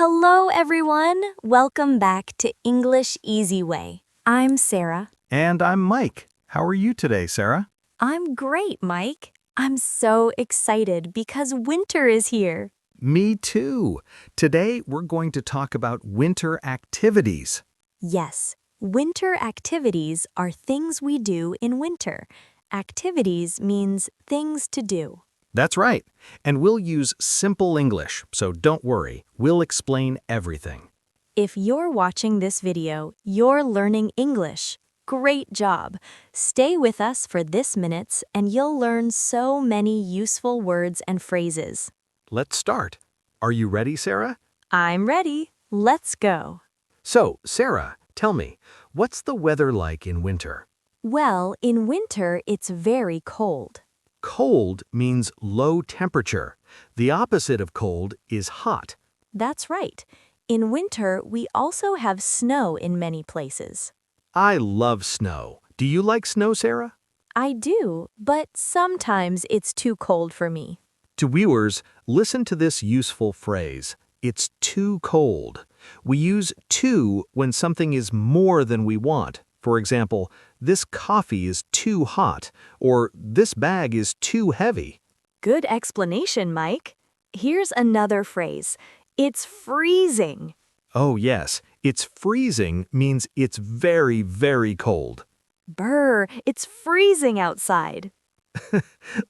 Hello, everyone. Welcome back to English Easy Way. I'm Sarah. And I'm Mike. How are you today, Sarah? I'm great, Mike. I'm so excited because winter is here. Me too. Today, we're going to talk about winter activities. Yes, winter activities are things we do in winter. Activities means things to do. That's right. And we'll use simple English, so don't worry. We'll explain everything. If you're watching this video, you're learning English. Great job. Stay with us for this minutes and you'll learn so many useful words and phrases. Let's start. Are you ready, Sarah? I'm ready. Let's go. So, Sarah, tell me, what's the weather like in winter? Well, in winter, it's very cold. Cold means low temperature. The opposite of cold is hot. That's right. In winter, we also have snow in many places. I love snow. Do you like snow, Sarah? I do, but sometimes it's too cold for me. To viewers, listen to this useful phrase. It's too cold. We use too when something is more than we want. For example, this coffee is too hot, or this bag is too heavy. Good explanation, Mike. Here's another phrase. It's freezing. Oh yes, it's freezing means it's very, very cold. Brr, it's freezing outside.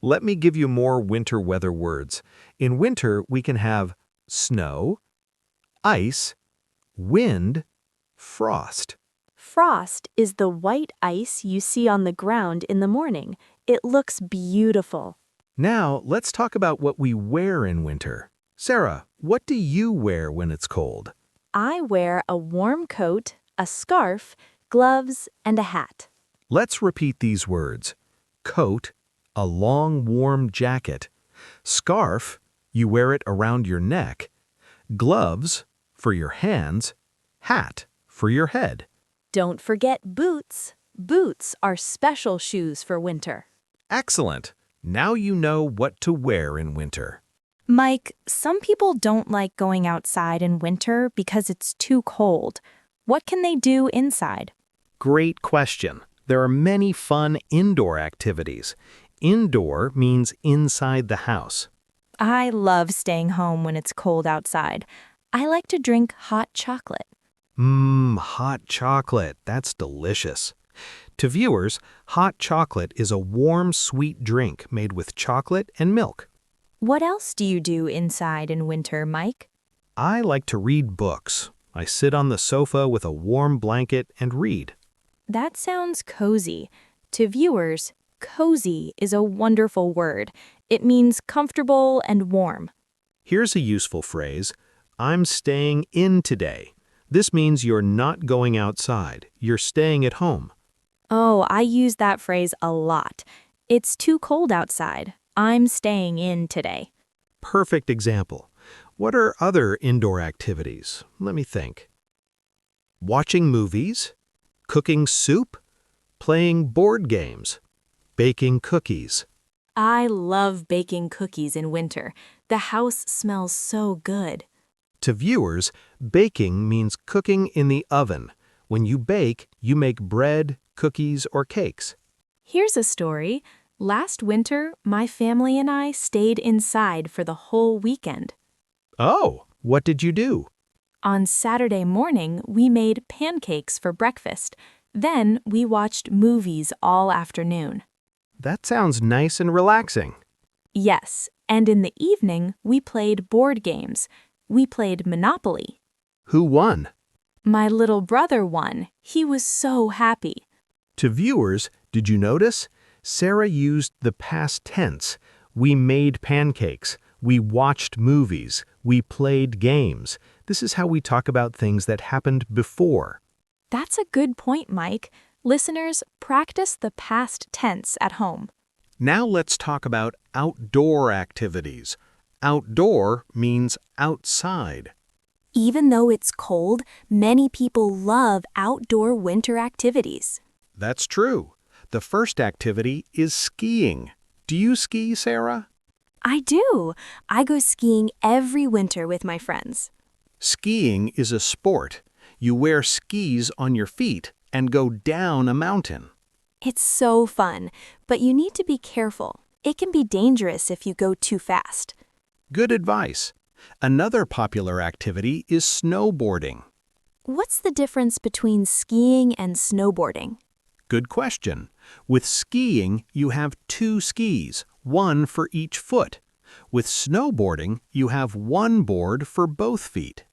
Let me give you more winter weather words. In winter, we can have snow, ice, wind, frost. Frost is the white ice you see on the ground in the morning. It looks beautiful. Now, let's talk about what we wear in winter. Sarah, what do you wear when it's cold? I wear a warm coat, a scarf, gloves, and a hat. Let's repeat these words. Coat, a long warm jacket. Scarf, you wear it around your neck. Gloves, for your hands. Hat, for your head. Don't forget boots. Boots are special shoes for winter. Excellent. Now you know what to wear in winter. Mike, some people don't like going outside in winter because it's too cold. What can they do inside? Great question. There are many fun indoor activities. Indoor means inside the house. I love staying home when it's cold outside. I like to drink hot chocolate. Hot chocolate. That's delicious. To viewers, hot chocolate is a warm, sweet drink made with chocolate and milk. What else do you do inside in winter, Mike? I like to read books. I sit on the sofa with a warm blanket and read. That sounds cozy. To viewers, cozy is a wonderful word. It means comfortable and warm. Here's a useful phrase. I'm staying in today. This means you're not going outside. You're staying at home. Oh, I use that phrase a lot. It's too cold outside. I'm staying in today. Perfect example. What are other indoor activities? Let me think. Watching movies, cooking soup, playing board games, baking cookies. I love baking cookies in winter. The house smells so good. To viewers, baking means cooking in the oven. When you bake, you make bread, cookies, or cakes. Here's a story. Last winter, my family and I stayed inside for the whole weekend. Oh, what did you do? On Saturday morning, we made pancakes for breakfast. Then we watched movies all afternoon. That sounds nice and relaxing. Yes, and in the evening, we played board games. We played Monopoly. Who won? My little brother won. He was so happy. To viewers, did you notice? Sarah used the past tense. We made pancakes. We watched movies. We played games. This is how we talk about things that happened before. That's a good point, Mike. Listeners, practice the past tense at home. Now let's talk about outdoor activities. Outdoor means outside. Even though it's cold, many people love outdoor winter activities. That's true. The first activity is skiing. Do you ski, Sarah? I do. I go skiing every winter with my friends. Skiing is a sport. You wear skis on your feet and go down a mountain. It's so fun, but you need to be careful. It can be dangerous if you go too fast. Good advice. Another popular activity is snowboarding. What's the difference between skiing and snowboarding? Good question. With skiing, you have 2 skis, one for each foot. With snowboarding, you have one board for both feet.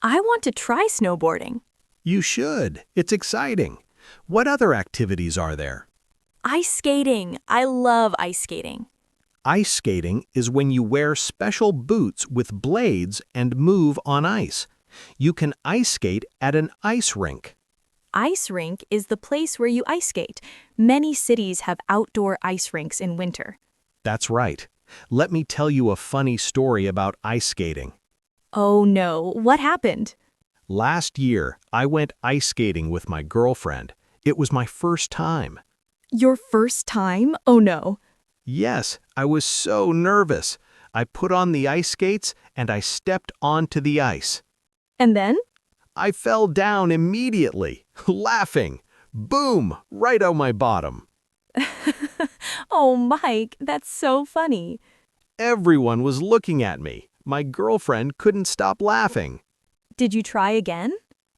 I want to try snowboarding. You should. It's exciting. What other activities are there? Ice skating. I love ice skating. Ice skating is when you wear special boots with blades and move on ice. You can ice skate at an ice rink. Ice rink is the place where you ice skate. Many cities have outdoor ice rinks in winter. That's right. Let me tell you a funny story about ice skating. Oh no, what happened? Last year, I went ice skating with my girlfriend. It was my first time. Your first time? Oh no. Yes, I was so nervous. I put on the ice skates and I stepped onto the ice. And then? I fell down immediately, laughing. Boom, right on my bottom. Oh, Mike, that's so funny. Everyone was looking at me. My girlfriend couldn't stop laughing. Did you try again?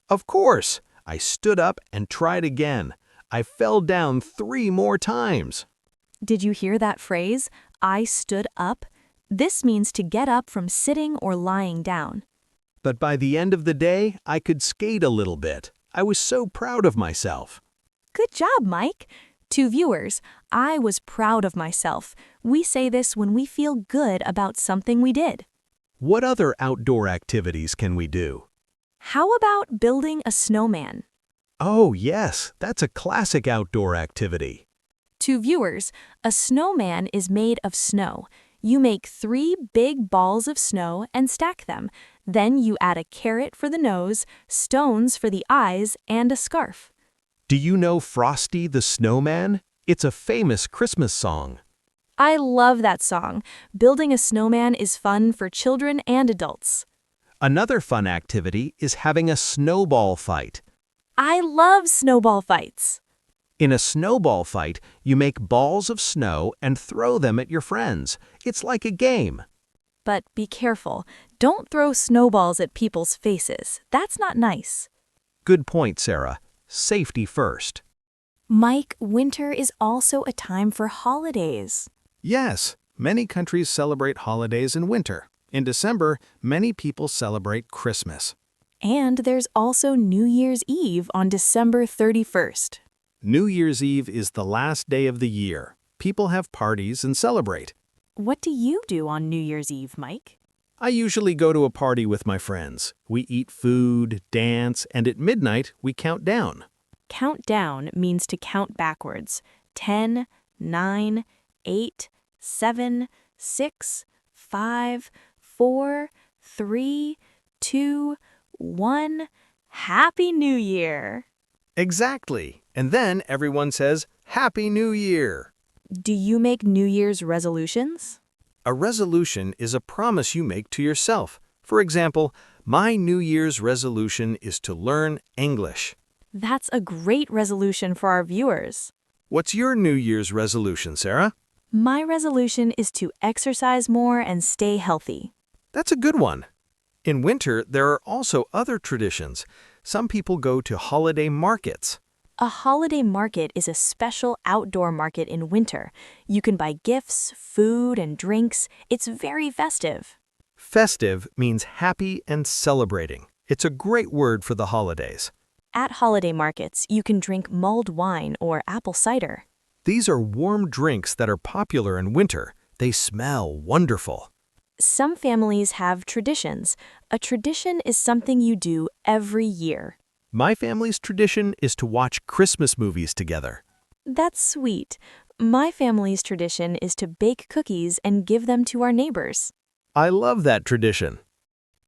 Of course, I stood up and tried again. I fell down 3 more times. Did you hear that phrase, I stood up? This means to get up from sitting or lying down. But by the end of the day, I could skate a little bit. I was so proud of myself. Good job, Mike. To viewers, I was proud of myself. We say this when we feel good about something we did. What other outdoor activities can we do? How about building a snowman? Oh, yes, that's a classic outdoor activity. To viewers, a snowman is made of snow. You make 3 big balls of snow and stack them. Then you add a carrot for the nose, stones for the eyes, and a scarf. Do you know Frosty the Snowman? It's a famous Christmas song. I love that song. Building a snowman is fun for children and adults. Another fun activity is having a snowball fight. I love snowball fights. In a snowball fight, you make balls of snow and throw them at your friends. It's like a game. But be careful. Don't throw snowballs at people's faces. That's not nice. Good point, Sarah. Safety first. Mike, winter is also a time for holidays. Yes, many countries celebrate holidays in winter. In December, many people celebrate Christmas. And there's also New Year's Eve on December 31st. New Year's Eve is the last day of the year. People have parties and celebrate. What do you do on New Year's Eve, Mike? I usually go to a party with my friends. We eat food, dance, and at midnight, we count down. Count down means to count backwards. 10, 9, 8, 7, 6, 5, 4, 3, 2, 1. Happy New Year! Exactly. And then everyone says, Happy New Year! Do you make New Year's resolutions? A resolution is a promise you make to yourself. For example, my New Year's resolution is to learn English. That's a great resolution for our viewers. What's your New Year's resolution, Sarah? My resolution is to exercise more and stay healthy. That's a good one. In winter, there are also other traditions. Some people go to holiday markets. A holiday market is a special outdoor market in winter. You can buy gifts, food, and drinks. It's very festive. Festive means happy and celebrating. It's a great word for the holidays. At holiday markets, you can drink mulled wine or apple cider. These are warm drinks that are popular in winter. They smell wonderful. Some families have traditions. A tradition is something you do every year. My family's tradition is to watch Christmas movies together. That's sweet. My family's tradition is to bake cookies and give them to our neighbors. I love that tradition.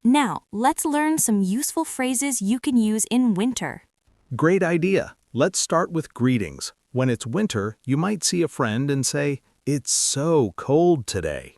Now, let's learn some useful phrases you can use in winter. Great idea. Let's start with greetings. When it's winter, you might see a friend and say, "It's so cold today."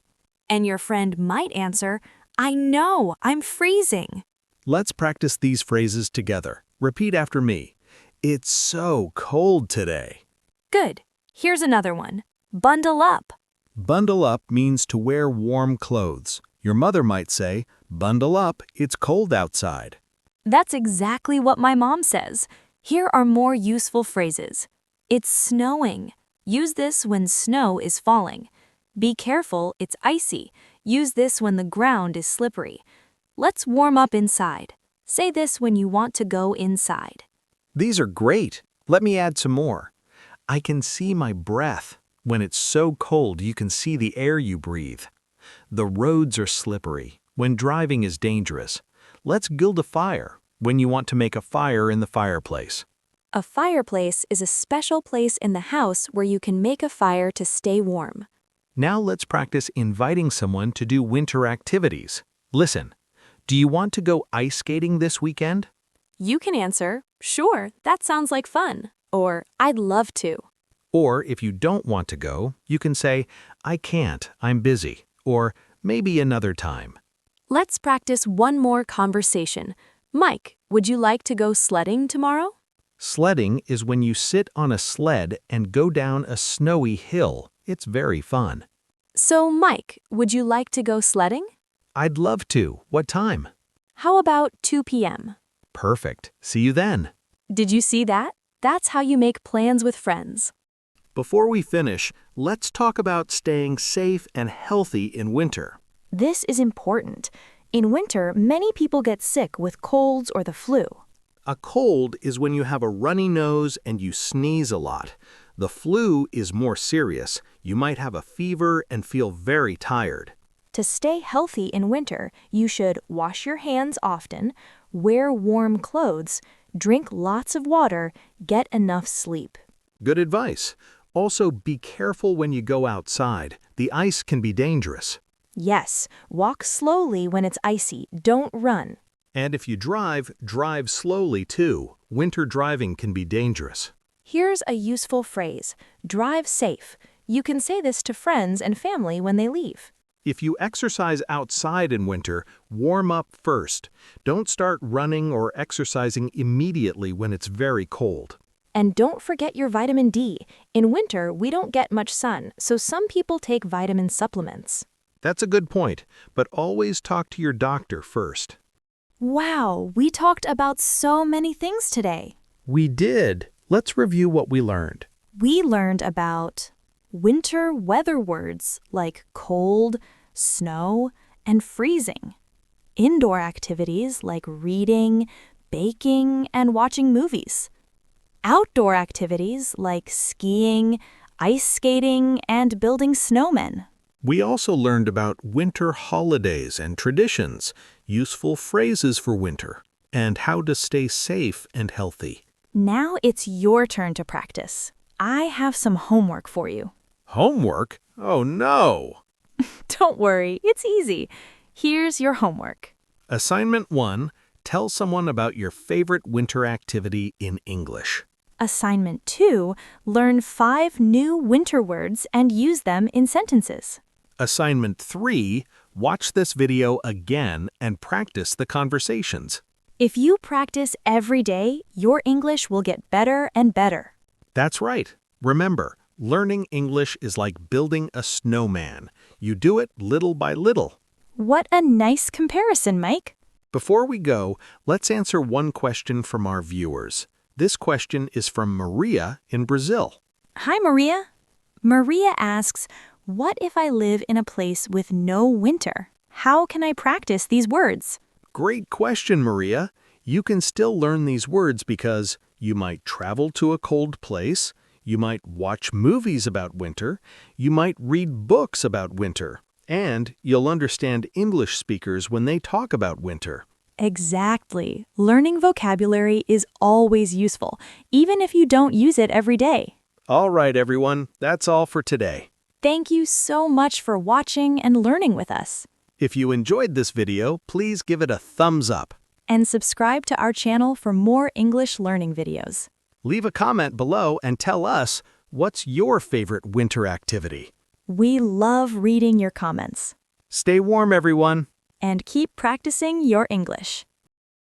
And your friend might answer, I know, I'm freezing. Let's practice these phrases together. Repeat after me. It's so cold today. Good. Here's another one. Bundle up. Bundle up means to wear warm clothes. Your mother might say, "Bundle up, it's cold outside." That's exactly what my mom says. Here are more useful phrases. It's snowing. Use this when snow is falling. Be careful, it's icy. Use this when the ground is slippery. Let's warm up inside. Say this when you want to go inside. These are great. Let me add some more. I can see my breath. When it's so cold, you can see the air you breathe. The roads are slippery. When driving is dangerous. Let's build a fire. When you want to make a fire in the fireplace. A fireplace is a special place in the house where you can make a fire to stay warm. Now let's practice inviting someone to do winter activities. Listen, do you want to go ice skating this weekend? You can answer, "Sure, that sounds like fun," or "I'd love to." Or if you don't want to go, you can say, "I can't, I'm busy," or "maybe another time." Let's practice one more conversation. Mike, would you like to go sledding tomorrow? Sledding is when you sit on a sled and go down a snowy hill. It's very fun. So, Mike, would you like to go sledding? I'd love to. What time? How about 2 p.m.? Perfect. See you then. Did you see that? That's how you make plans with friends. Before we finish, let's talk about staying safe and healthy in winter. This is important. In winter, many people get sick with colds or the flu. A cold is when you have a runny nose and you sneeze a lot. The flu is more serious. You might have a fever and feel very tired. To stay healthy in winter, you should wash your hands often, wear warm clothes, drink lots of water, get enough sleep. Good advice. Also, be careful when you go outside. The ice can be dangerous. Yes, walk slowly when it's icy. Don't run. And if you drive, drive slowly too. Winter driving can be dangerous. Here's a useful phrase, drive safe. You can say this to friends and family when they leave. If you exercise outside in winter, warm up first. Don't start running or exercising immediately when it's very cold. And don't forget your vitamin D. In winter, we don't get much sun, so some people take vitamin supplements. That's a good point, but always talk to your doctor first. Wow, we talked about so many things today. We did. Let's review what we learned. We learned about winter weather words like cold, snow, and freezing. Indoor activities like reading, baking, and watching movies. Outdoor activities like skiing, ice skating, and building snowmen. We also learned about winter holidays and traditions, useful phrases for winter, and how to stay safe and healthy. Now it's your turn to practice. I have some homework for you. Homework? Oh no! Don't worry, it's easy. Here's your homework. Assignment 1. Tell someone about your favorite winter activity in English. Assignment 2. Learn 5 new winter words and use them in sentences. Assignment 3. Watch this video again and practice the conversations. If you practice every day, your English will get better and better. That's right. Remember, learning English is like building a snowman. You do it little by little. What a nice comparison, Mike. Before we go, let's answer one question from our viewers. This question is from Maria in Brazil. Hi, Maria. Maria asks, what if I live in a place with no winter? How can I practice these words? Great question, Maria. You can still learn these words because you might travel to a cold place, you might watch movies about winter, you might read books about winter, and you'll understand English speakers when they talk about winter. Exactly. Learning vocabulary is always useful, even if you don't use it every day. All right, everyone. That's all for today. Thank you so much for watching and learning with us. If you enjoyed this video, please give it a thumbs up. And subscribe to our channel for more English learning videos. Leave a comment below and tell us, what's your favorite winter activity? We love reading your comments. Stay warm, everyone. And keep practicing your English.